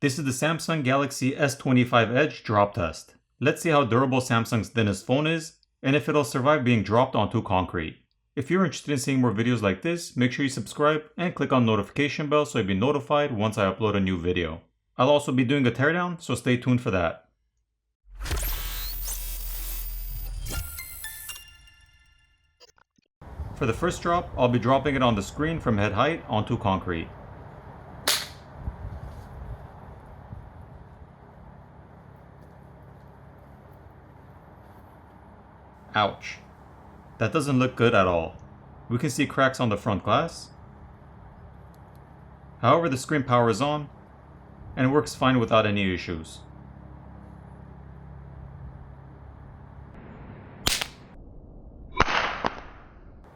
This is the Samsung Galaxy S25 Edge drop test. Let's see how durable Samsung's thinnest phone is, and if it'll survive being dropped onto concrete. If you're interested in seeing more videos like this, make sure you subscribe and click on the notification bell so you'll be notified once I upload a new video. I'll also be doing a teardown, so stay tuned for that. For the first drop, I'll be dropping it on the screen from head height onto concrete. Ouch. That doesn't look good at all. We can see cracks on the front glass. However, the screen power is on and works fine without any issues.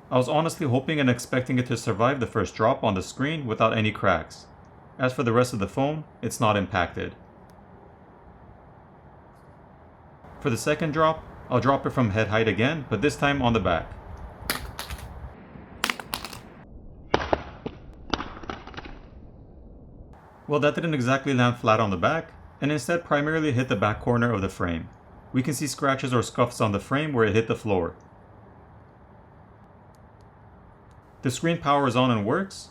I was honestly hoping and expecting it to survive the first drop on the screen without any cracks. As for the rest of the phone, it's not impacted. For the second drop, I'll drop it from head height again, but this time on the back. Well, that didn't exactly land flat on the back, and instead primarily hit the back corner of the frame. We can see scratches or scuffs on the frame where it hit the floor. The screen power is on and works,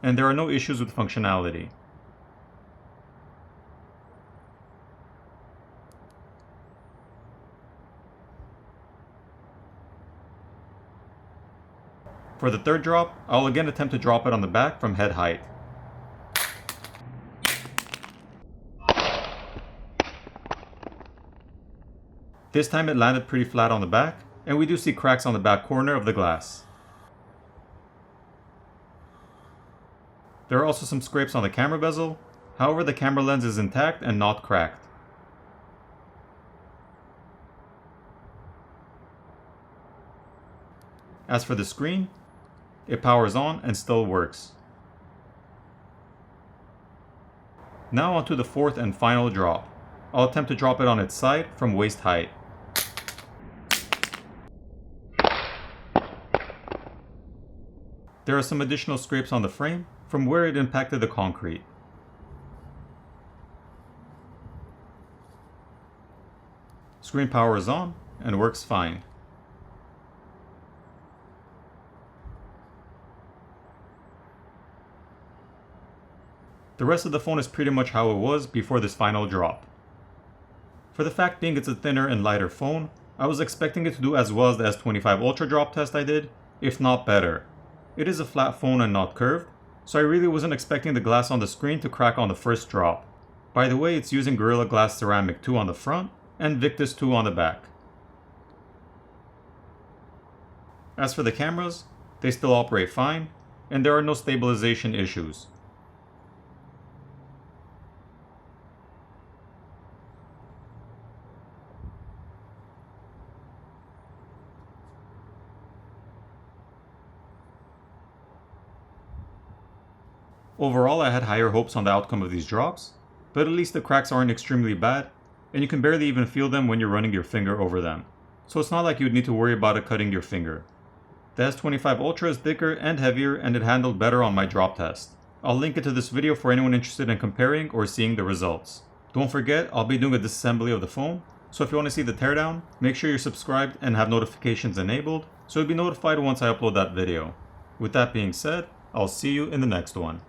and there are no issues with functionality. For the third drop, I'll again attempt to drop it on the back from head height. This time it landed pretty flat on the back, and we do see cracks on the back corner of the glass. There are also some scrapes on the camera bezel, however the camera lens is intact and not cracked. As for the screen, it powers on and still works. Now onto the fourth and final drop. I'll attempt to drop it on its side from waist height. There are some additional scrapes on the frame from where it impacted the concrete. Screen power is on and works fine. The rest of the phone is pretty much how it was before this final drop. For the fact being it's a thinner and lighter phone, I was expecting it to do as well as the S25 Ultra drop test I did, if not better. It is a flat phone and not curved, so I really wasn't expecting the glass on the screen to crack on the first drop. By the way, it's using Gorilla Glass Ceramic 2 on the front and Victus 2 on the back. As for the cameras, they still operate fine, and there are no stabilization issues. Overall, I had higher hopes on the outcome of these drops, but at least the cracks aren't extremely bad, and you can barely even feel them when you're running your finger over them. So it's not like you'd need to worry about it cutting your finger. The S25 Ultra is thicker and heavier, and it handled better on my drop test. I'll link it to this video for anyone interested in comparing or seeing the results. Don't forget, I'll be doing a disassembly of the phone, so if you want to see the teardown, make sure you're subscribed and have notifications enabled, so you'll be notified once I upload that video. With that being said, I'll see you in the next one.